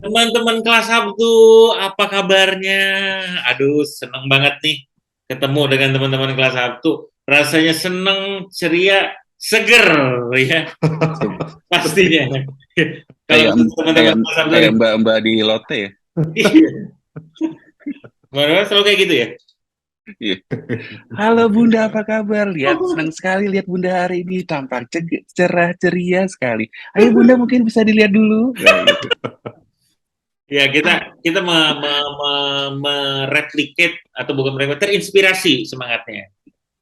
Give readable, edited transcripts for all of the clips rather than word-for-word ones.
Teman-teman kelas Sabtu, apa kabarnya? Aduh, seneng banget nih ketemu dengan teman-teman kelas Sabtu. Rasanya seneng, ceria, seger, ya pastinya. Kalau kayak teman-teman kayak kelas Sabtu kayak nih, mbak-mbak di lote ya. iya, benar selalu kayak gitu ya. Iya. Halo Bunda, apa kabar? Senang sekali lihat Bunda hari ini, tampak cerah ceria sekali. Ayo Bunda, mungkin bisa dilihat dulu. Nah, gitu. Ya kita mereplikate atau bukan mereplikate, terinspirasi semangatnya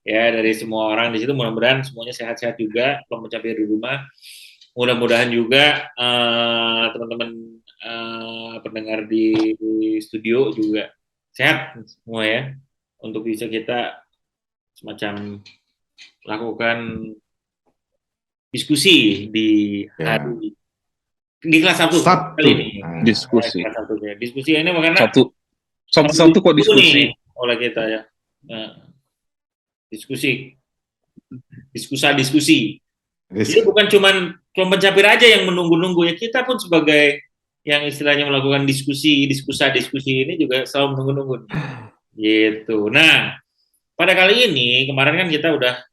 ya dari semua orang di situ. Mudah-mudahan semuanya sehat-sehat juga kalau mencapai di rumah. Mudah-mudahan juga teman-teman pendengar di studio juga sehat semua ya, untuk bisa kita semacam lakukan diskusi di Ya, hari di kelas satu kali Sabtu. ini. Ya, diskusi. kelas satu ya. Diskusi ini karena Sabtu, mau Sabtu kok dulu nih diskusi. oleh kita ya. Diskusi, diskusi. Jadi bukan cuman kelompok capir aja yang menunggu-nunggu ya, kita pun sebagai yang istilahnya melakukan diskusi ini juga selalu menunggu-nunggu nih. Gitu. Nah, pada kali ini kemarin kan kita udah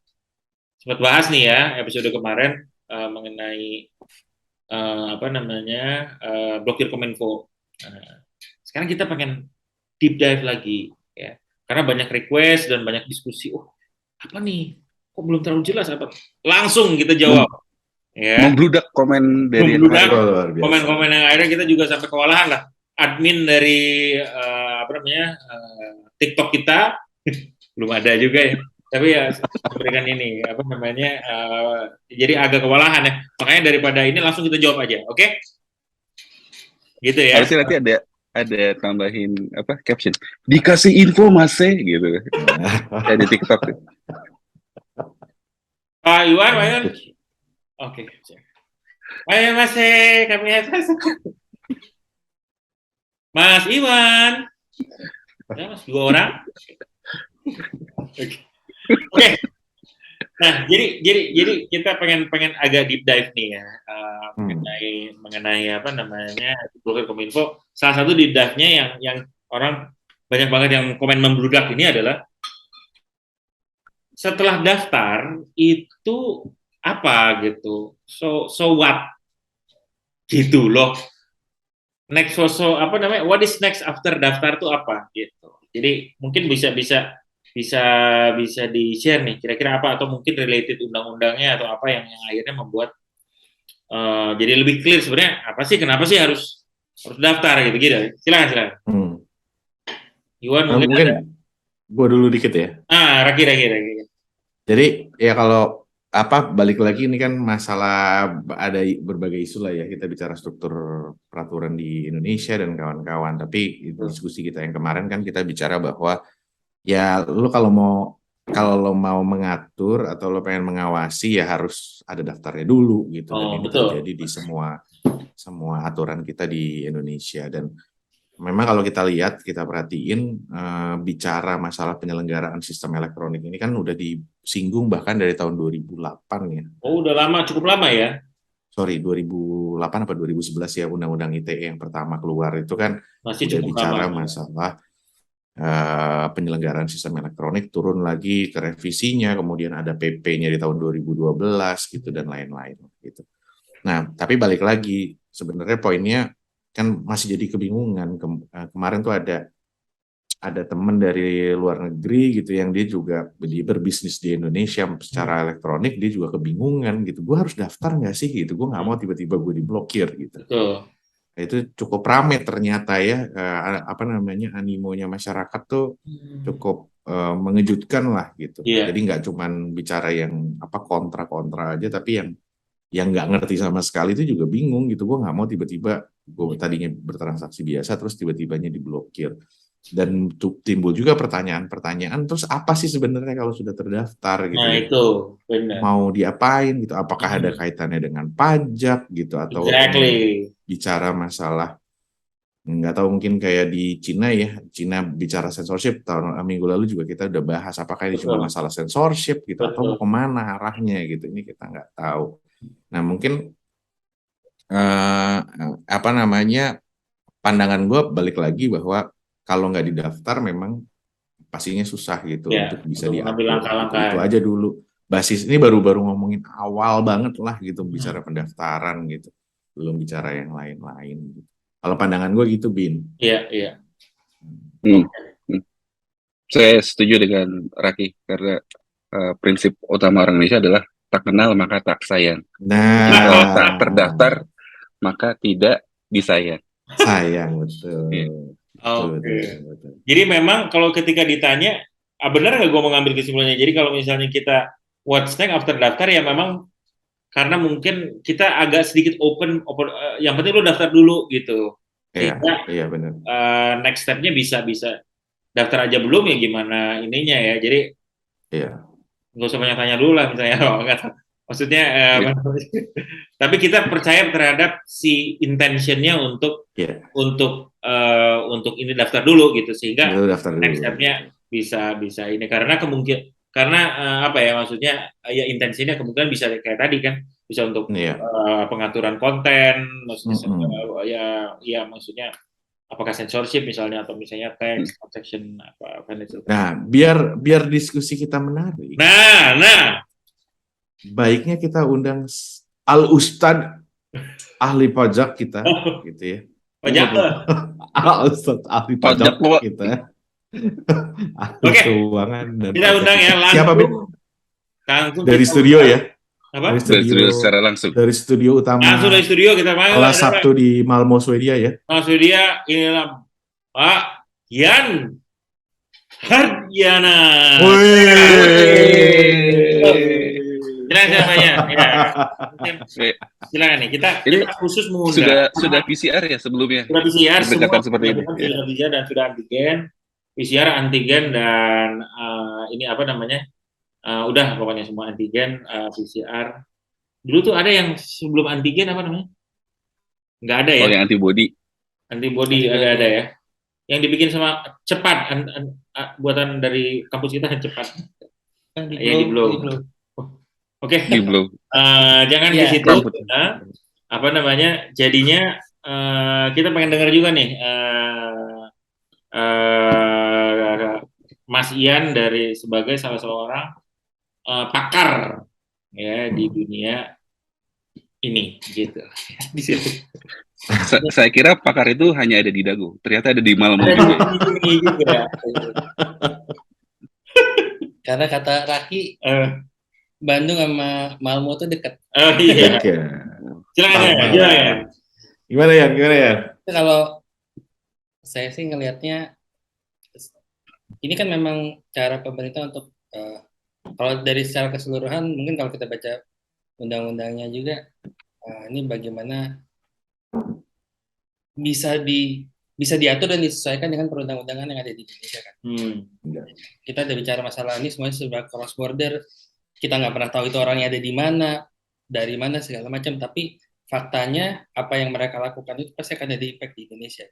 sempat bahas nih ya episode kemarin mengenai apa namanya blokir Kominfo. Sekarang kita pengen deep dive lagi ya. Karena banyak request dan banyak diskusi. Oh, apa nih? Kok belum terlalu jelas apa? Langsung kita jawab ya. Membludak komen dari yang Membludak lain. Luar biasa. komen-komen yang akhirnya kita juga sampai kewalahan lah. Admin dari apa namanya TikTok kita belum ada juga ya. Tapi ya memberikan ini apa namanya jadi agak kewalahan ya. Makanya daripada ini langsung kita jawab aja, oke? Gitu ya. Harusnya nanti ada tambahin apa caption. Dikasih info masih gitu. Kayak di TikTok. Pak Iwan, Pak Iwan. Oke. Ayo Mas, kami atas. Mas Iwan. Ya, Mas, dua orang. Oke. Okay. Nah, jadi kita pengen agak deep dive nih ya mengenai apa namanya blokir Kominfo. Salah satu deep dive-nya yang orang banyak banget yang komen membludak ini adalah setelah daftar itu apa gitu. So what gitu loh. Next apa namanya? What is next after daftar itu apa gitu. Jadi mungkin bisa bisa bisa bisa di share nih kira-kira apa atau mungkin related undang-undangnya atau apa yang akhirnya membuat jadi lebih clear sebenarnya apa sih kenapa sih harus harus daftar gitu gitu. Silakan. Hmm. Iwan mungkin Mungkin ada. gue dulu dikit ya. Raki. Jadi ya kalau apa balik lagi ini kan masalah ada berbagai isu lah ya, kita bicara struktur peraturan di Indonesia dan kawan-kawan. Tapi diskusi kita yang kemarin kan kita bicara bahwa ya lu kalau lo mau mengatur atau lo pengen mengawasi ya harus ada daftarnya dulu gitu, dan Oh ini betul. terjadi di semua aturan kita di Indonesia. Dan memang kalau kita lihat, kita perhatiin bicara masalah penyelenggaraan sistem elektronik ini kan udah disinggung bahkan dari tahun 2008 ya. Oh udah lama, cukup lama ya. Sorry, 2008 apa 2011 ya, Undang-Undang ITE yang pertama keluar itu kan Masih udah cukup lama. bicara masalah penyelenggaraan sistem elektronik, turun lagi ke revisinya, kemudian ada PP-nya di tahun 2012 gitu dan lain-lain gitu. Nah, tapi balik lagi sebenarnya poinnya kan masih jadi kebingungan. Kemarin tuh ada teman dari luar negeri gitu yang dia juga berbisnis di Indonesia secara elektronik, dia juga kebingungan gitu. Gue harus daftar nggak sih gitu? Gue nggak mau tiba-tiba gue diblokir gitu. Betul. Nah, itu cukup rame ternyata ya, apa namanya, animonya masyarakat tuh cukup mengejutkan lah gitu. Iya. Jadi nggak cuman bicara yang apa kontra-kontra aja, tapi yang nggak ngerti sama sekali itu juga bingung gitu. Gue nggak mau tiba-tiba gue tadinya bertransaksi biasa terus tiba-tibanya diblokir. Dan timbul juga pertanyaan-pertanyaan, terus apa sih sebenarnya kalau sudah terdaftar gitu Nah ya? itu benar. Mau diapain gitu? Apakah ada kaitannya dengan pajak gitu, atau ini Exactly. bicara masalah, nggak tahu, mungkin kayak di Cina ya, Cina bicara censorship tahun minggu lalu juga kita udah bahas, apakah ini cuma Betul. masalah censorship gitu atau mau Betul. kemana arahnya gitu, ini kita nggak tahu. Nah mungkin apa namanya pandangan gue balik lagi bahwa kalau nggak didaftar memang pastinya susah gitu Ya, untuk bisa untuk mengambil diatur gitu. langkah-langkah. Itu aja dulu. Basis ini baru ngomongin awal banget lah gitu bicara Hmm. pendaftaran gitu. Belum bicara yang lain-lain gitu. Kalau pandangan gue gitu, Bin. Iya, iya. Hmm. Hmm. Saya setuju dengan Raki karena prinsip utama orang Indonesia adalah tak kenal maka tak sayang. Jadi kalau tak Nah, terdaftar maka tidak disayang. sayang betul. Iya. Betul, Oke. betul, betul. Jadi memang kalau ketika ditanya, benar nggak gue mengambil kesimpulannya? Jadi kalau misalnya kita what's next after daftar ya memang karena mungkin kita agak sedikit open, yang penting lu daftar dulu gitu. Iya, Sehingga iya benar. next step-nya bisa daftar aja belum ya gimana ininya ya. Jadi Iya, nggak usah banyak tanya dulu lah misalnya. Oh, nggak tahu. Maksudnya, Iya. tapi kita percaya terhadap si intentionnya untuk iya. untuk ini daftar dulu gitu sehingga Lu daftar next dulu. step-nya bisa ini karena apa ya maksudnya ya intensinya kemungkinan bisa kayak tadi kan bisa untuk Iya. pengaturan konten maksudnya Mm-mm. ya maksudnya apakah censorship misalnya atau misalnya Hmm. text protection apa financial. Nah, biar diskusi kita menarik, Nah baiknya kita undang Al Ustad ahli pajak kita, gitu ya. pajak Al Ustad ahli pajak Pajak lo. kita, ahli Oke keuangan dan kita pajak undang kita. ya Siapa, Bin? langsung Dari kita studio undang ya? apa Dari Dari studio studio, secara langsung. dari studio langsung utama dari studio kita panggil kelas Sabtu di Malmo, Swedia ya. langsung dia inilah Pak Yan Hardiana. Silakan namanya. Ya. Mungkin silakan nih. Kita Ini khusus mengundang. sudah PCR ya sebelumnya. Sudah PCR semua Pendekatan seperti ini. sudah PCR dan sudah antigen. PCR, antigen dan ini apa namanya? Udah pokoknya semua antigen, PCR. Dulu tuh ada yang sebelum antigen apa namanya? Nggak ada ya? Oh, yang antibody. Antibody ada ya. Yang dibikin sama cepat buatan dari kampus kita cepat. Ya di Blow. Oke. Di Blow. Jangan di situ. Apa namanya? Jadinya kita pengen dengar juga nih Mas Ian dari sebagai salah seorang pakar ya di dunia ini gitu. Di situ. Saya kira pakar itu hanya ada di Dago. Ternyata ada di Malmo Ada juga. di sini juga. Karena kata Raki, Bandung sama Malmo tuh dekat. Oh iya. Oke. Silakan ya, Sama. gimana ya? Gimana ya? Gimana ya? Kalau saya sih ngelihatnya, ini kan memang cara pemerintah untuk kalau dari secara keseluruhan, mungkin kalau kita baca undang-undangnya juga, ini bagaimana bisa diatur dan disesuaikan dengan perundang-undangan yang ada di Indonesia kan. Kita udah bicara masalah ini semuanya sudah cross border, kita nggak pernah tahu itu orangnya ada di mana, dari mana segala macam. Tapi faktanya apa yang mereka lakukan itu pasti akan ada impact di Indonesia.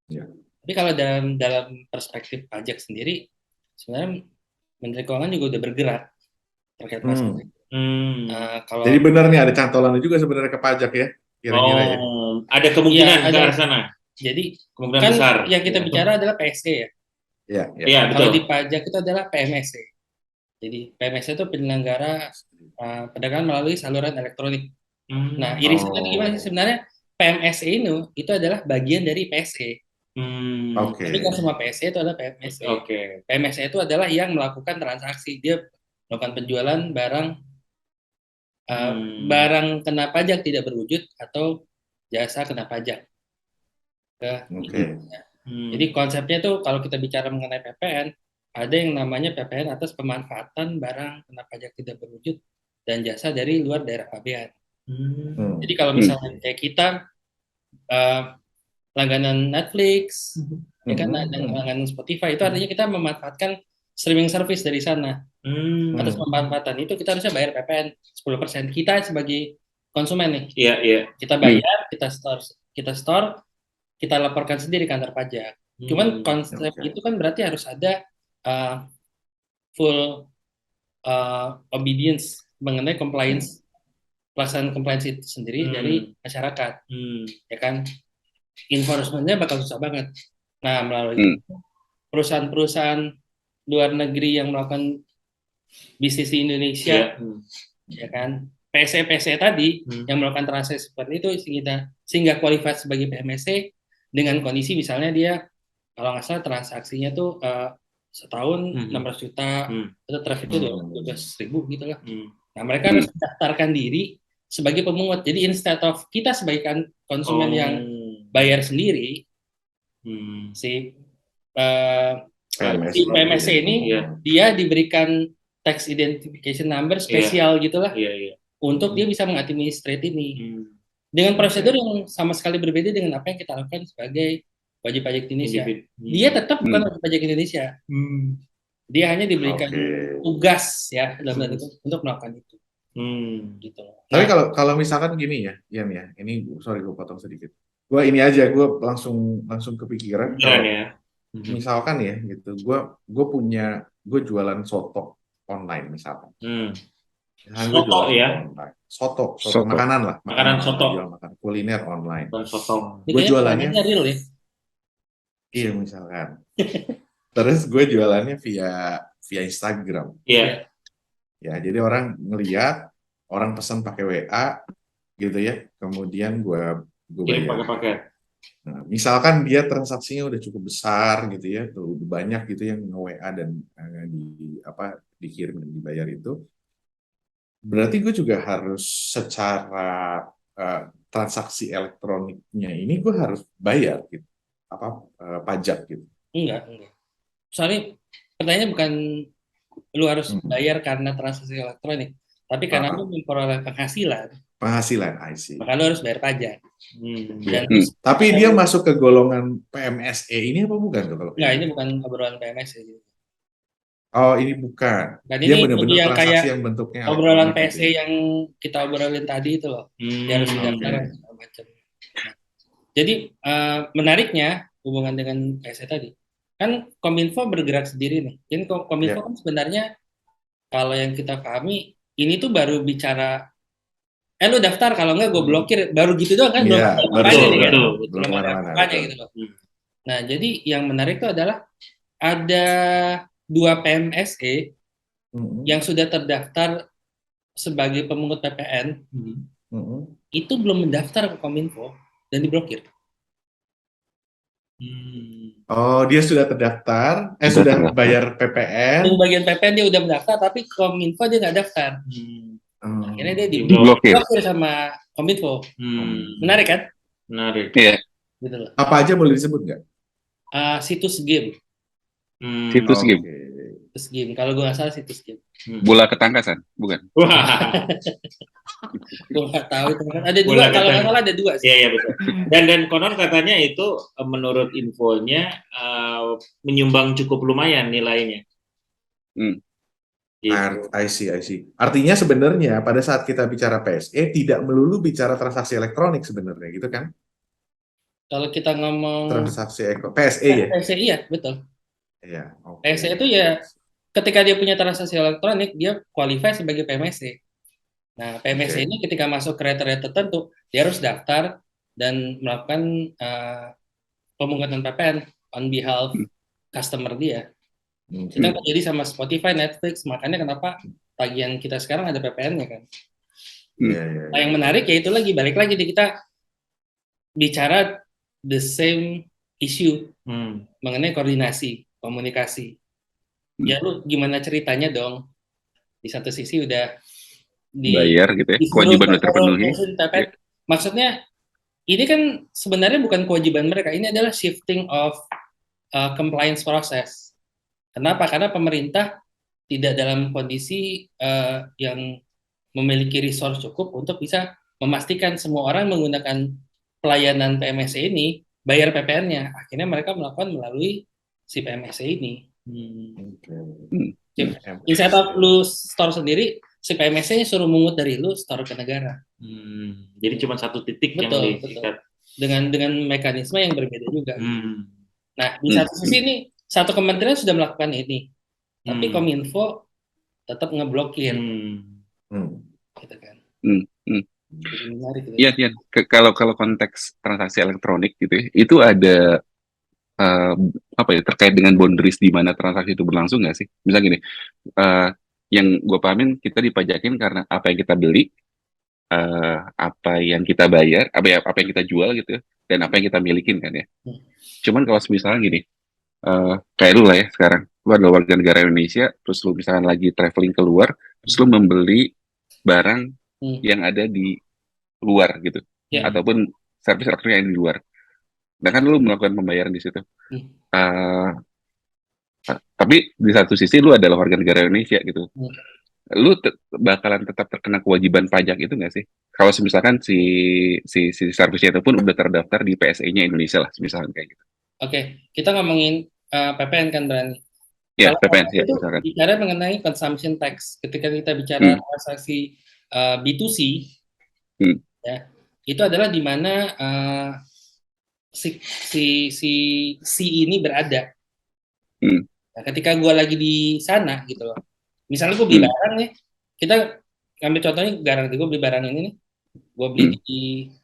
Ya. Tapi kalau dalam perspektif pajak sendiri, sebenarnya Menteri Keuangan juga udah bergerak terkait masalah itu. Kalau Jadi benar nih ada cantolannya juga sebenarnya ke pajak ya, kira-kira ya. Ada kemungkinan Ya, ke arah sana. Jadi Kemungkinan kan besar. yang kita bicara adalah PSE ya. Iya, iya. Iya, Kalau betul. di pajak itu adalah PMSE. Jadi PMSE itu penyelenggara perdagangan melalui saluran elektronik. Nah, irisannya gimana sih sebenarnya? PMSE itu adalah bagian dari PSE. Oke. Tapi kalau semua PSE itu adalah PMSE. Oke. PMSE itu adalah yang melakukan transaksi. Dia melakukan penjualan barang kena pajak tidak berwujud atau jasa kena pajak. Oke. Jadi konsepnya tuh kalau kita bicara mengenai PPN, ada yang namanya PPN atas pemanfaatan barang kena pajak tidak berwujud dan jasa dari luar daerah pabean. Jadi kalau misalnya kayak kita langganan Netflix, ya kan langganan Spotify, itu artinya kita memanfaatkan streaming service dari sana. Atas pemanfaatan itu kita harusnya bayar PPN 10%. Kita sebagai konsumen nih. Iya, iya. Kita bayar, kita store, kita laporkan sendiri kantor pajak. Cuman konsep itu kan berarti harus ada full obedience mengenai pelaksanaan compliance itu sendiri dari masyarakat, ya kan? enforcement-nya bakal susah banget. Nah, melalui perusahaan-perusahaan luar negeri yang melakukan bisnis di Indonesia, ya kan, PSE tadi yang melakukan transaksi seperti itu sehingga qualified sebagai PMSE dengan kondisi misalnya dia kalau nggak salah transaksinya tuh setahun 600 juta atau traffic itu 12.000 gitu lah. Nah, mereka harus mendaftarkan diri sebagai pemungut. Jadi instead of kita sebagai konsumen yang bayar sendiri, si PMSE ini dia diberikan tax identification number spesial gitulah untuk dia bisa mengadministrate ini dengan prosedur yang sama sekali berbeda dengan apa yang kita lakukan sebagai wajib pajak Indonesia. Dia tetap bukan wajib pajak Indonesia. Dia hanya diberikan tugas ya dalam itu untuk melakukan itu. Gitu. Tapi kalau misalkan gini ya, Ian ya, ini sorry gue potong sedikit. Gue ini aja, gue langsung kepikiran. Misalkan ya, gitu, gue jualan soto online misalkan. Soto ya? Soto makanan lah. Makanan soto. Makan kuliner online. Soto. Gue jualannya real ya? Iya misalkan. Terus gue jualannya via Instagram. Iya. Ya, jadi orang ngeliat, orang pesan pakai WA gitu ya. Kemudian gue bayar. Pakai paket. Nah, misalkan dia transaksinya udah cukup besar gitu ya, tuh udah banyak gitu yang nge-WA dan dikirim dan dibayar itu. Berarti gue juga harus secara transaksi elektroniknya ini gue harus bayar gitu. Pajak gitu. Enggak. Soalnya pertanyaannya bukan lu harus bayar karena transaksi elektronik, tapi karena lu memperoleh penghasilan, I see. Maka lu harus bayar pajak. Tapi dia masuk ke golongan PMSE ini apa bukan tuh kalau? Enggak, ini bukan obrolan PMSE. Oh, ini bukan. Dan dia ini benar-benar transaksi kayak yang bentuknya obrolan PSE yang kita obrolin tadi itu loh. Dia harus mendaftar macam. Jadi menariknya hubungan dengan PSE tadi, kan Kominfo bergerak sendiri nih. Jadi Kominfo kan sebenarnya kalau yang kita pahami ini tuh baru bicara, lu daftar kalau enggak gue blokir, baru gitu doang kan, belum ada apa-apanya gitu loh. Nah jadi yang menarik itu adalah ada 2 PMSE yang sudah terdaftar sebagai pemungut PPN, itu belum mendaftar ke Kominfo dan diblokir. Oh, dia sudah terdaftar, sudah bayar PPN. Untuk bagian PPN dia udah mendaftar, tapi Kominfo dia nggak daftar. Akhirnya dia diblokir sama Kominfo. Menarik kan? Menarik. Iya. Gitu loh. Apa aja boleh disebut nggak? Situs game. Situs game. Situs game. Kalau gue nggak salah situs game. Bola ketangkasan, bukan? Wah. Gue nggak tahu itu kan. Ada dua. Kalau nggak salah ada 2 sih. Iya betul. Dan konon katanya itu menurut infonya menyumbang cukup lumayan nilainya. Gitu. I see. Artinya sebenarnya pada saat kita bicara PSE tidak melulu bicara transaksi elektronik sebenarnya, gitu kan? Kalau kita ngomong transaksi PSE ya? PSE iya, betul. Iya. PSE itu ya ketika dia punya transaksi elektronik dia qualify sebagai PMSE. Nah, PMSE ini ketika masuk kriteria tertentu dia harus daftar dan melakukan pemungutan PPN on behalf customer dia. Itu yang terjadi sama Spotify, Netflix, makanya kenapa tagihan kita sekarang ada PPN-nya kan. Nah, yang menarik ya itu balik lagi kita bicara the same issue mengenai koordinasi, komunikasi. Ya lu gimana ceritanya dong? Di satu sisi udah bayar gitu ya, kewajiban udah terpenuhi. Maksudnya ini kan sebenarnya bukan kewajiban mereka, ini adalah shifting of compliance process. Kenapa? Karena pemerintah tidak dalam kondisi yang memiliki resource cukup untuk bisa memastikan semua orang menggunakan pelayanan PMSE ini bayar PPN-nya. Akhirnya mereka melakukan melalui si PMSE ini. Instead of lu store sendiri, si PMSE-nya suruh mungut dari lu, store ke negara. Jadi cuma satu titik yang diikat. Dengan mekanisme yang berbeda juga. Nah, di satu sisi ini satu kementerian sudah melakukan ini, tapi Kominfo tetap ngeblokir. Gitu kan. Jadi menarik gitu. Iya, iya. Kalau konteks transaksi elektronik gitu ya, itu ada eh, apa ya terkait dengan boundaries di mana transaksi itu berlangsung nggak sih? Misalnya gini, eh, yang gue pahamin kita dipajakin karena apa yang kita beli, apa yang kita bayar, apa yang kita jual gitu ya, dan apa yang kita milikin kan ya. Hmm. Cuman kalau misalnya gini, kayak lu lah ya sekarang, lu adalah warga negara Indonesia, terus lu misalkan lagi traveling keluar, terus lu membeli barang yang ada di luar gitu, Ya. ataupun service elektronik yang di luar. Nah kan lu melakukan pembayaran di situ. Eh, tapi di satu sisi lu adalah warga negara Indonesia gitu. Lu bakalan tetap terkena kewajiban pajak itu nggak sih? Kalau misalkan si servisnya itu pun udah terdaftar di PSE-nya Indonesia lah, misalkan kayak gitu. Oke, kita ngomongin PPN kan berani. Ya, Kalau PPN ya itu misalkan. bicara mengenai consumption tax, ketika kita bicara transaksi B2C, ya, itu adalah di mana si ini berada. Nah, ketika gue lagi di sana gitu loh, misalnya gue beli barang nih, kita ambil contohnya garang, gue beli barang ini nih, gue beli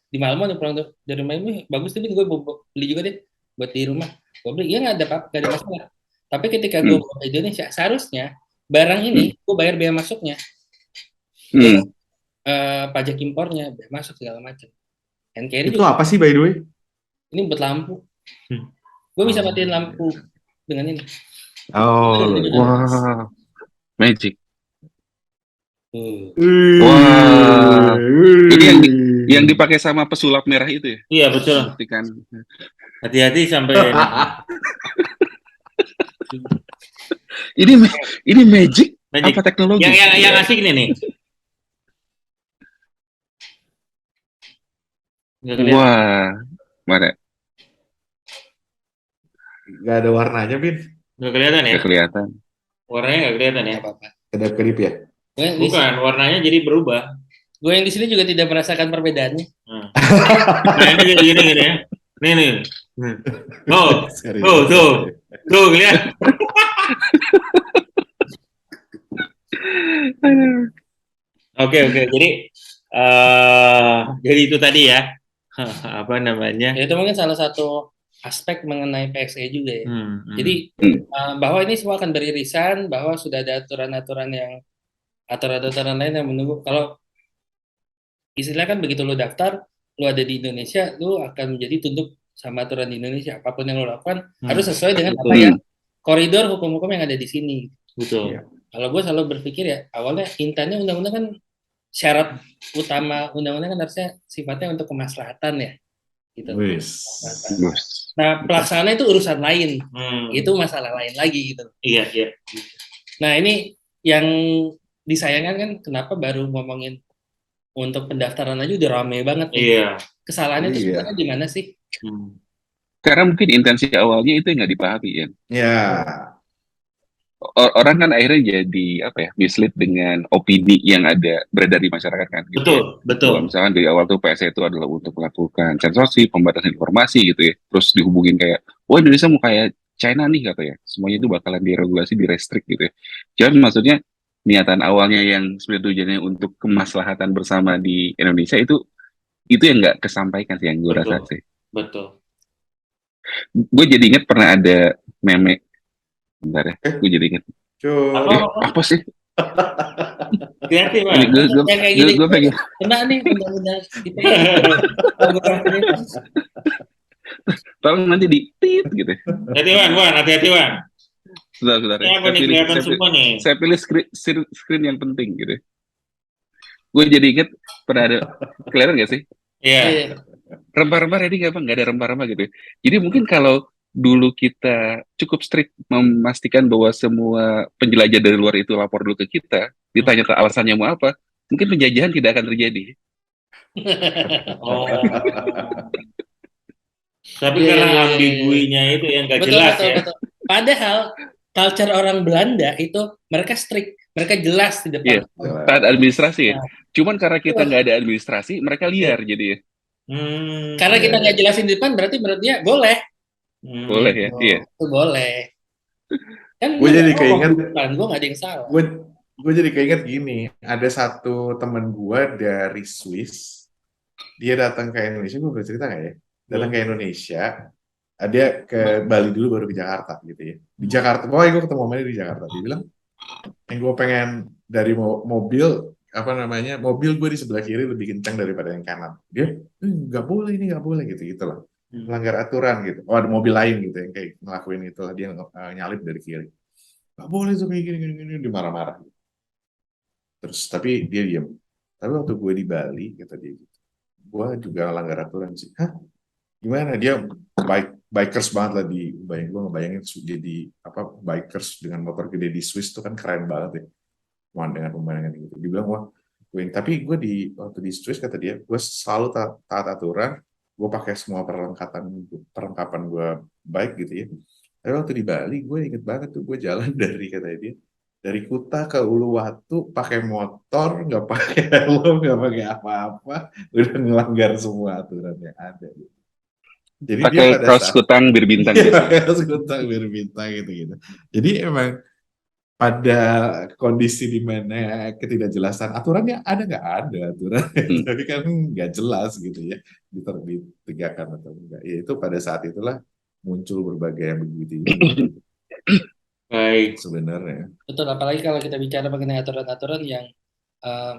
di Malmo nih, pulang dari rumah ini bagus tapi gue beli juga deh buat di rumah, gue beli, iya nggak ada masalah. Tapi ketika gue ke Indonesia, seharusnya barang ini gue bayar biaya masuknya, pajak impornya, biaya masuk segala macam. Itu juga, apa sih by the way? Ini buat lampu. Gue bisa matiin lampu dengan ini. Oh, wow, magic. Wah, ini yang dipakai sama pesulap merah itu ya? Iya betul. Buktikan. Hati-hati sampai. ini magic apa teknologi? Yang asik nih. Wah, mana? Gak ada warnanya, Bin. Nggak kelihatan ya? Nggak kelihatan. Warnanya nggak kelihatan ya? Kedap-kedip ya? Bukan, warnanya jadi berubah. Gue yang di sini juga tidak merasakan perbedaannya. Nah ini gini ya. Nih. Tuh, lihat. Oke. Jadi itu tadi ya. Apa namanya? Ya, itu mungkin salah satu aspek mengenai PXE juga ya. Jadi bahwa ini semua akan beririsan, bahwa sudah ada aturan-aturan lain yang menunggu. Kalau istilahnya kan begitu lo daftar, lo ada di Indonesia, lo akan menjadi tunduk sama aturan di Indonesia. Apapun yang lo lakukan harus sesuai dengan apa yang koridor hukum-hukum yang ada di sini. Betul. Ya. Kalau gue selalu berpikir ya, awalnya intinya undang-undang kan syarat utama undang-undang kan harusnya sifatnya untuk kemaslahatan ya. Gitu. Nah, pelaksana itu urusan lain. Itu masalah lain lagi gitu. Iya. Nah, ini yang disayangkan kan kenapa baru ngomongin untuk pendaftaran aja udah rame banget nih. Iya. Kesalahannya itu sebenarnya di mana sih? Karena mungkin intensi awalnya itu yang nggak dipahami ya. Ya. Orang kan akhirnya jadi mislead dengan opini yang ada beredar di masyarakat kan. Gitu betul. Bahwa misalkan dari awal tuh PSE itu adalah untuk melakukan censorship, pembatasan informasi gitu ya. Terus dihubungin kayak, wah Indonesia mau kayak China nih katanya. Semuanya itu bakalan diregulasi, direstrik gitu ya. Jadi maksudnya niatan awalnya yang sebenarnya tujuannya untuk kemaslahatan bersama di Indonesia itu yang nggak kesampaikan sih yang gue rasa sih. Betul. Gue jadi inget pernah ada meme. Bentar ya, gue jadi inget. Apa sih? Hati-hati, Bang. Gue pengen. Kena nih undang-undang kita. Tolong nanti di tit gitu. Hati-hati, Bang. Sebentar. Saya pilih screen yang penting gitu. Gue jadi inget pernah ada, kelihatan gak sih? Iya. Rempah-rempah ready nggak Bang? Nggak ada rempah-rempah gitu. Jadi mungkin kalau dulu kita cukup strict memastikan bahwa semua penjelajah dari luar itu lapor dulu ke kita, ditanya alasannya mau apa, mungkin penjajahan tidak akan terjadi. Tapi karena ambiguinya itu yang nggak jelas ya. Betul. Padahal culture orang Belanda itu mereka strict, mereka jelas di depan. Taat administrasi ya. Cuman karena kita nggak ada administrasi, mereka liar jadi ya. Karena kita nggak jelasin di depan, berarti dia boleh. Boleh ya, iya. Itu boleh. Kan gue jadi keinget, gue nggak ada yang salah. Gue jadi keinget gini, ada satu teman gue dari Swiss, dia datang ke Indonesia, gue bercerita nggak ya? Datang Hmm. ke Indonesia, dia ke Bali dulu baru ke Jakarta gitu ya. Di Jakarta, pokoknya gue ketemu sama dia di Jakarta. Dia bilang, yang gue pengen dari mobil, apa namanya, mobil gue di sebelah kiri lebih kencang daripada yang kanan. Dia, nggak boleh ini, nggak boleh gitu, gitulah. Melanggar aturan gitu. Oh, ada mobil lain gitu yang kayak ngelakuin itu, dia nyalip dari kiri. Nggak boleh tuh kayak gini, dia marah-marah. Terus, tapi dia diam. Tapi waktu gue di Bali, kata dia gitu, gue juga melanggar aturan sih. Hah? Gimana? Dia bikers banget lah, gue ngebayangin jadi apa, bikers dengan motor gede di Swiss tuh kan keren banget ya. Wah, dengan pemandangan gitu. Dia bilang, wah, tapi gue waktu di Swiss, kata dia, gue selalu taat aturan, gue pakai semua perlengkapan gue baik gitu ya. Tapi waktu di Bali, gue inget banget tuh, gue jalan dari, kata dia, dari Kuta ke Uluwatu pakai motor, nggak pakai helm, nggak pakai apa-apa, udah ngelanggar semua aturan yang ada. Jadi dia Pakai pada kaos saat kutang berbintang iya, biasanya. kaos kutang berbintang gitu. Jadi emang pada kondisi di mana ketidakjelasan aturannya ada nggak ada aturan, Hmm. tapi kan nggak jelas gitu ya, ditegakkan atau enggak. Ya itu pada saat itulah muncul berbagai yang begitu Baik. sebenarnya. Betul, apalagi kalau kita bicara mengenai aturan-aturan yang eh,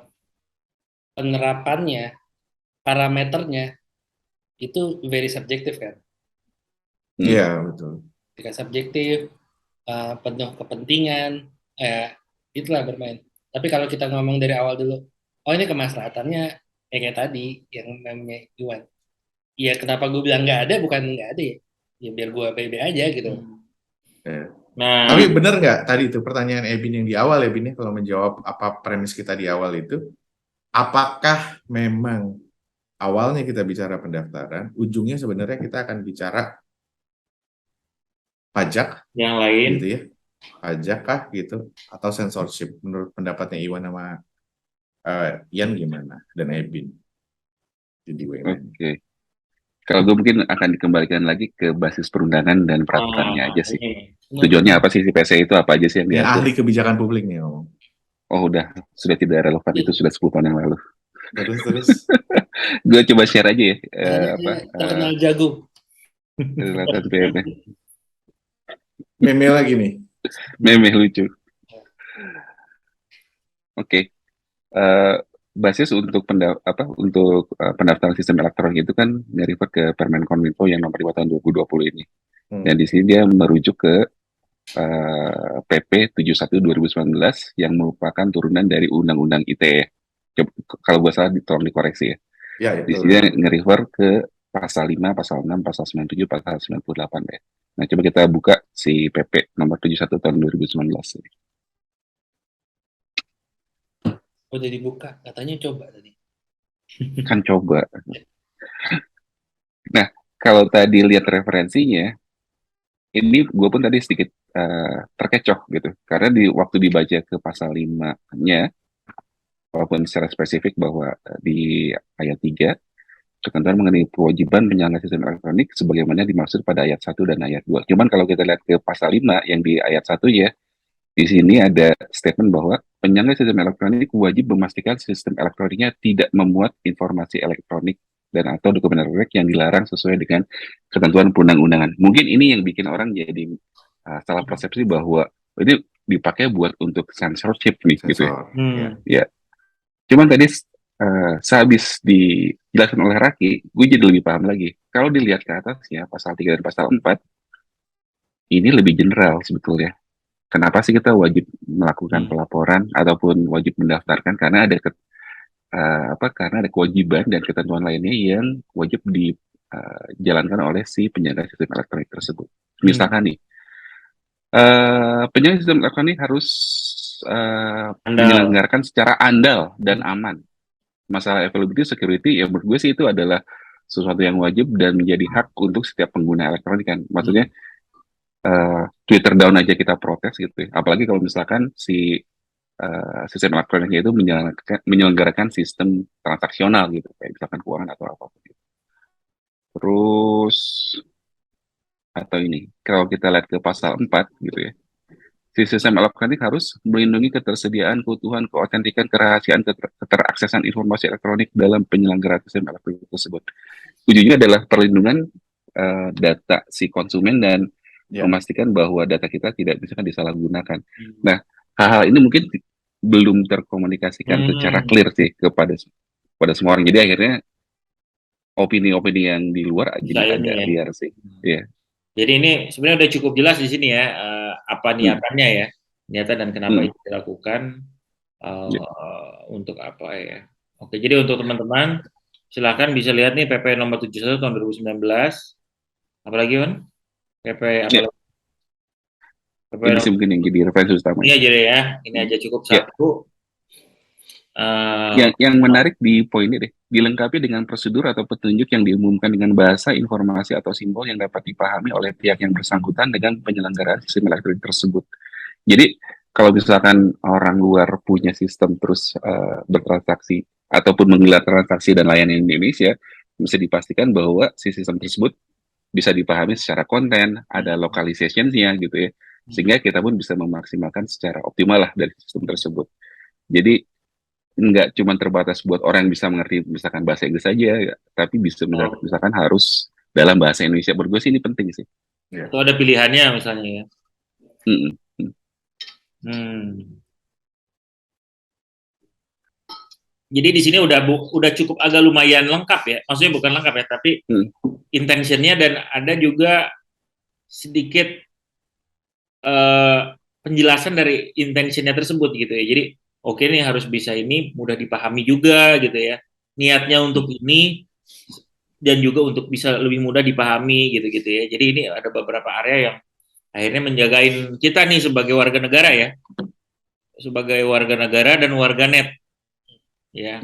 penerapannya, parameternya itu very subjektif kan. Iya betul. Jika subjektif, penuh kepentingan, itulah bermain. Tapi kalau kita ngomong dari awal dulu, oh ini kemaslahatannya kayak tadi yang namanya Iwan. Ya kenapa gue bilang nggak ada, bukan nggak ada ya. Ya biar gue pede aja gitu. Ya. Nah, Tapi benar nggak tadi itu pertanyaan Ebin yang di awal, Ebin ya, kalau menjawab apa premis kita di awal itu, apakah memang awalnya kita bicara pendaftaran, ujungnya sebenarnya kita akan bicara pajak yang lain, gitu ya, pajak kah gitu, atau censorship, menurut pendapatnya Iwan sama Ian gimana, dan Ebin jadi WNN. Oke. Kalau gue mungkin akan dikembalikan lagi ke basis perundangan dan peraturannya aja sih. ini Tujuannya apa sih si PC itu, apa aja sih yang Ini diatur? ahli kebijakan publik nih ngomong. Oh udah, sudah tidak relevan, itu sudah 10 tahun yang lalu. Terus Gue coba share aja ya, Makanya dia terkenal jago. relatan PMP. meme lagi nih. Meme lucu. Oke. Eh, basis untuk pendaftaran sistem elektronik itu kan refer ke Permen Kominfo yang nomor 5 tahun 2020 ini. Dan di sini dia merujuk ke PP 71 2019 yang merupakan turunan dari Undang-Undang ITE. Kalau gue salah tolong dikoreksi ya. Ya Di itu. sini nge-refer ke pasal 5, pasal 6, pasal 97, pasal 98 ya. Nah, coba kita buka si PP nomor 71 tahun 2019 ini. Udah dibuka, katanya coba tadi. Kan coba. Nah, kalau tadi lihat referensinya, ini gue pun tadi sedikit terkecoh gitu. Karena waktu dibaca ke pasal 5-nya, walaupun secara spesifik bahwa di ayat 3, ketentuan mengenai kewajiban penyelenggaraan sistem elektronik sebagaimana dimaksud pada ayat 1 dan ayat 2. Cuman kalau kita lihat ke pasal 5 yang di ayat 1 ya, di sini ada statement bahwa penyangga sistem elektronik wajib memastikan sistem elektroniknya tidak memuat informasi elektronik dan atau dokumen elektronik yang dilarang sesuai dengan ketentuan perundang-undangan. Mungkin ini yang bikin orang jadi salah persepsi bahwa ini dipakai buat untuk censorship nih gitu ya. Ya. Cuman tadi sehabis dijelaskan oleh Raki, gue jadi lebih paham lagi. Kalau dilihat ke atasnya, pasal 3 dan pasal 4, ini lebih general sebetulnya. Kenapa sih kita wajib melakukan pelaporan ataupun wajib mendaftarkan? Karena ada karena ada kewajiban dan ketentuan lainnya yang wajib dijalankan oleh si penyangga sistem elektronik tersebut. Misalkan nih, penyangga sistem elektronik harus menyelenggarakan secara andal dan aman. Masalah availability security ya menurut gue sih itu adalah sesuatu yang wajib dan menjadi hak untuk setiap pengguna elektronik kan. Maksudnya Twitter down aja kita protes gitu ya. Apalagi kalau misalkan si sistem elektroniknya itu menyelenggarakan sistem transaksional gitu, kayak misalkan keuangan atau apapun gitu. Terus atau ini, kalau kita lihat ke pasal 4 gitu ya, si sistem elektronik harus melindungi ketersediaan, keutuhan, keautentikan, kerahasiaan, keteraksesan informasi elektronik dalam penyelenggaraan sistem elektronik tersebut. Ujungnya adalah perlindungan data si konsumen dan memastikan bahwa data kita tidak bisa disalahgunakan. Nah, hal-hal ini mungkin belum terkomunikasikan secara clear sih kepada semua orang. Jadi akhirnya opini-opini yang di luar jadi agak liar sih. Ya. Jadi ini sebenarnya udah cukup jelas di sini ya, apa niatannya ya, niatan dan kenapa itu dilakukan, untuk apa ya. Oke, jadi untuk teman-teman silakan bisa lihat nih PP nomor 71 tahun 2019. Apalagi Wan? PP apa? PP ini sih mungkin yang jadi referensi utama. Ini aja deh ya, ini aja cukup satu. Yang menarik di poin ini deh, dilengkapi dengan prosedur atau petunjuk yang diumumkan dengan bahasa, informasi, atau simbol yang dapat dipahami oleh pihak yang bersangkutan dengan penyelenggaraan sistem elektronik tersebut. Jadi, kalau misalkan orang luar punya sistem terus bertransaksi ataupun menggelar transaksi dan layanan di Indonesia, bisa dipastikan bahwa si sistem tersebut bisa dipahami secara konten, ada localization-nya gitu ya, sehingga kita pun bisa memaksimalkan secara optimal lah dari sistem tersebut. Jadi, nggak cuma terbatas buat orang yang bisa mengerti misalkan bahasa Inggris saja, tapi bisa misalkan harus dalam bahasa Indonesia. Menurut gue sih ini penting sih. Atau ada pilihannya misalnya ya. Jadi di sini udah cukup agak lumayan lengkap ya. Maksudnya bukan lengkap ya, tapi intentionnya dan ada juga sedikit penjelasan dari intentionnya tersebut gitu ya. Jadi oke nih harus bisa ini mudah dipahami juga gitu ya. Niatnya untuk ini dan juga untuk bisa lebih mudah dipahami gitu-gitu ya. Jadi ini ada beberapa area yang akhirnya menjagain kita nih sebagai warga negara ya. Sebagai warga negara dan warga net. Ya.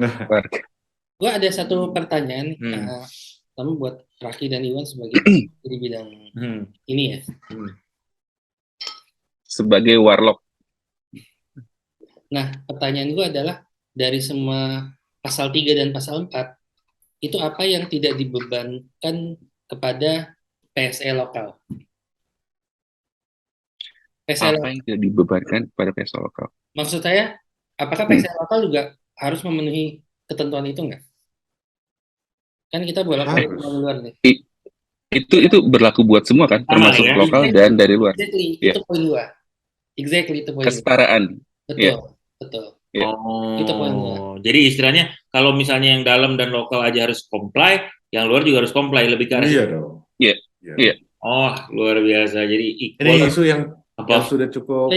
Gue ada satu pertanyaan kamu buat Raki dan Iwan sebagai di bidang ini ya. Sebagai warlock. Nah, pertanyaan gue adalah dari semua pasal 3 dan pasal 4, itu apa yang tidak dibebankan kepada PSE lokal? Apa yang tidak dibebankan kepada PSE lokal? Maksud saya, apakah PSE lokal juga harus memenuhi ketentuan itu nggak? Kan kita bolak balik dari luar nih. Itu berlaku buat semua kan, termasuk lokal dan dari luar. Exactly, itu poin gue. Exactly, itu poin. Kesetaraan. Betul. Itu poinnya. Jadi istilahnya kalau misalnya yang dalam dan lokal aja harus comply, yang luar juga harus comply, lebih ke arah. Iya dong. Iya. Oh, luar biasa. Jadi ini isu yang sudah cukup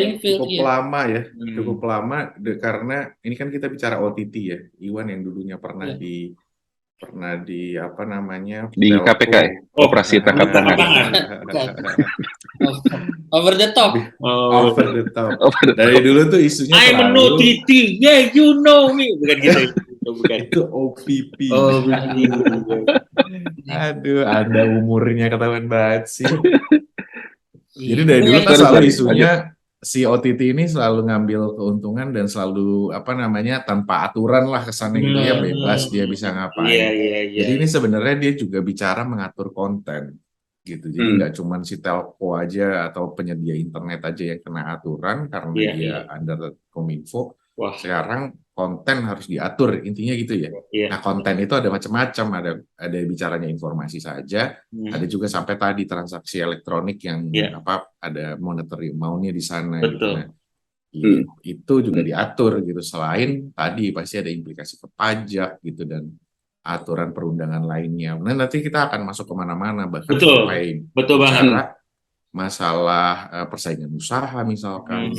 lama ya, cukup lama karena ini kan kita bicara OTT ya. Iwan yang dulunya pernah di apa namanya di KPK ya? Operasi tangkap tangan. Over the top. Dari dulu tuh isunya I'm an OTT, yeah you know me, bukan gitu. Bukan. Itu OPP. Aduh, ada umurnya ketahuan banget sih. Jadi dari dulu kan selalu isunya si OTT ini selalu ngambil keuntungan dan selalu apa namanya tanpa aturan lah kesannya gitu ya, bebas dia bisa ngapain. Jadi ini sebenarnya dia juga bicara mengatur konten gitu. Jadi nggak cuma si telco aja atau penyedia internet aja yang kena aturan karena dia under Kominfo. Sekarang konten harus diatur, intinya gitu ya. Nah, konten itu ada macam-macam, ada bicaranya informasi saja, ada juga sampai tadi transaksi elektronik yang ada monetary amount-nya di sana. Betul. Gitu. Nah, itu juga diatur gitu. Selain tadi pasti ada implikasi ke pajak gitu dan aturan perundangan lainnya. Nah, nanti kita akan masuk kemana-mana bahkan sampai bicara masalah persaingan usaha misalkan.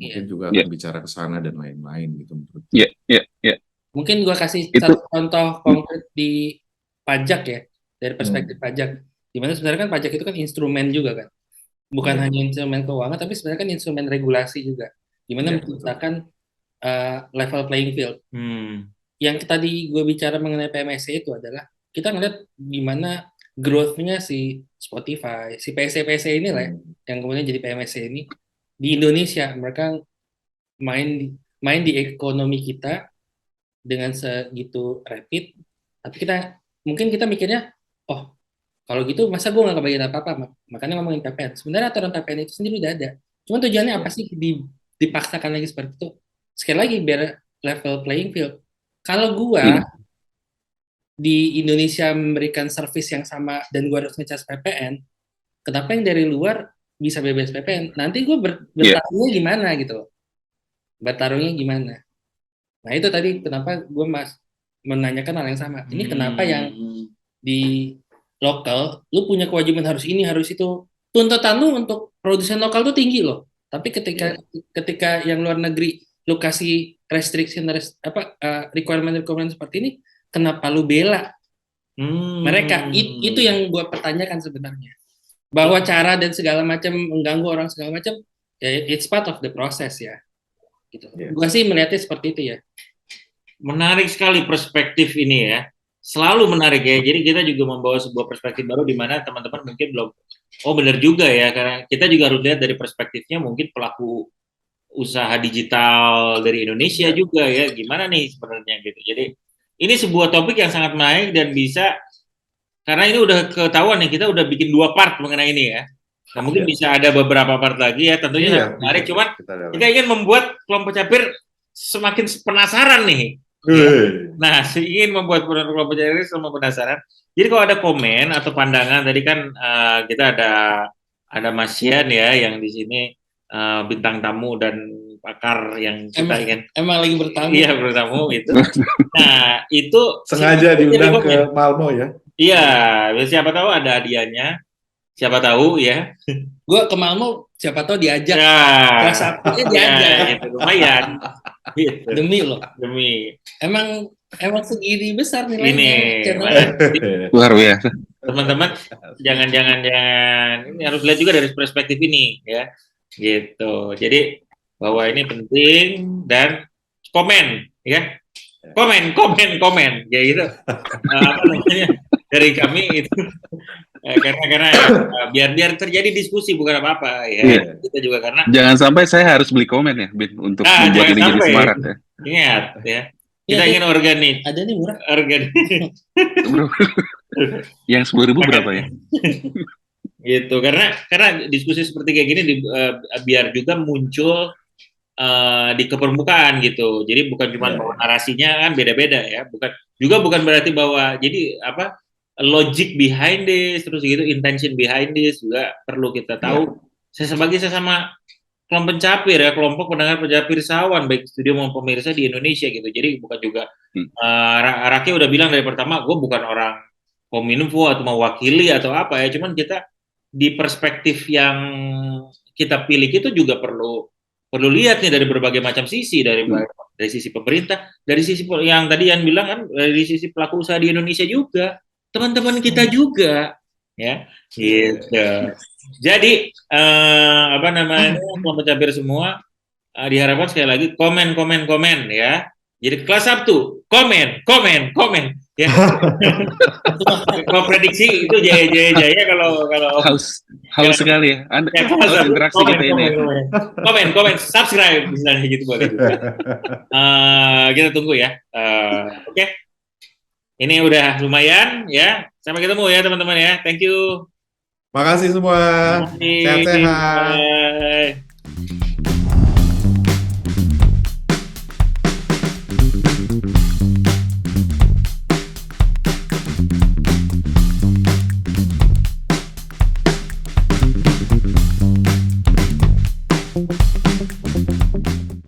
Mungkin juga akan bicara ke sana dan lain-lain gitu menurut. Mungkin gue kasih satu contoh konkret di pajak ya, dari perspektif pajak. Dimana sebenarnya kan pajak itu kan instrumen juga kan. Bukan hanya instrumen keuangan, tapi sebenarnya kan instrumen regulasi juga. Dimana menciptakan level playing field. Yang tadi gue bicara mengenai PMSC itu adalah, kita ngeliat gimana growth-nya si Spotify, si PC inilah yang kemudian jadi PMSC ini. Di Indonesia mereka main di ekonomi kita dengan segitu rapid, tapi mungkin kita mikirnya, oh kalau gitu masa gue nggak kebagian apa-apa, makanya ngomongin PPN. Sebenarnya aturan PPN itu sendiri udah ada, Cuma tujuannya apa sih dipaksakan lagi seperti itu? Sekali lagi biar level playing field. Kalau gua di Indonesia memberikan service yang sama dan gua harus ngecas PPN, kenapa yang dari luar bisa bebas PPN? Nanti gua bertarungnya gimana gitu loh. Bertarungnya gimana? Nah itu tadi kenapa gue menanyakan hal yang sama. Ini kenapa yang di lokal lu punya kewajiban harus ini harus itu. Tuntutan lu untuk produsen lokal tuh tinggi loh. Tapi ketika yang luar negeri lu kasih requirement seperti ini, kenapa lu bela mereka? Itu yang gue pertanyakan sebenarnya. Bahwa cara dan segala macam mengganggu orang segala macam, ya it's part of the process ya. Gitu. Gue sih melihatnya seperti itu ya. Menarik sekali perspektif ini ya. Selalu menarik ya. Jadi kita juga membawa sebuah perspektif baru di mana teman-teman mungkin belum, oh benar juga ya, karena kita juga harus lihat dari perspektifnya mungkin pelaku usaha digital dari Indonesia juga ya. Gimana nih sebenarnya gitu. Jadi ini sebuah topik yang sangat menarik dan bisa, karena ini udah ketahuan nih, kita udah bikin 2 part mengenai ini ya. Nah mungkin bisa ada beberapa part lagi ya, tentunya menarik. Cuman kita ingin membuat kelompok capir semakin penasaran nih. Nah, ingin membuat kelompok capir semakin penasaran. Jadi kalau ada komen atau pandangan, tadi kan kita ada Mas Yan ya yang di sini bintang tamu dan pakar yang kita emang lagi bertamu. Iya, bertamu itu. Nah, itu sengaja diundang ke Malmo ya. Iya, siapa tahu ada hadiahnya. Siapa tahu ya. Gue ke Malmo, siapa tahu diajak. Rasa diajak. Ya, gitu, lumayan. Gitu. Demi loh. Demi. Emang segini besar nilainya. Ini luar biasa. Teman-teman, jangan ini harus lihat juga dari perspektif ini ya. Gitu. Jadi bahwa ini penting dan komen ya. Komen ya gitu. Apa namanya? Dari kami itu karena biar terjadi diskusi bukan apa-apa ya. Kita juga karena jangan sampai saya harus beli komen ya Bin, untuk membuat ini jadi semarak ya. Ingat ya. Kita ingin organik. Ada nih murah. Organik. Yang 10.000 berapa ya? Gitu, karena diskusi seperti kayak gini biar juga muncul di kepermukaan gitu. Jadi bukan cuma bahwa narasinya kan beda-beda ya. Bukan berarti bahwa jadi apa logic behind this, terus gitu intention behind this juga perlu kita tahu. Saya sebagai sesama kelompok pencapir ya, kelompok pendengar pencapir sawan baik studio maupun pemirsa di Indonesia gitu. Jadi bukan juga Raki udah bilang dari pertama, gue bukan orang Kominfo atau mewakili atau apa ya, cuman kita di perspektif yang kita pilih itu juga perlu lihat nih dari berbagai macam sisi, dari sisi pemerintah, dari sisi yang tadi yang bilang kan, dari sisi pelaku usaha di Indonesia juga, teman-teman kita juga ya gitu. Jadi apa namanya, kelompok capir semua diharapkan sekali lagi komen ya. Jadi kelas Sabtu komen ya. Kalau prediksi itu jaya kalau haus sekali ya. Anda interaksi kita ini. Komen subscribe misalnya gitu boleh juga. Kita tunggu ya. Oke. Ini udah lumayan ya. Sampai ketemu ya teman-teman ya. Thank you. Makasih semua. Sehat-sehat. Bye.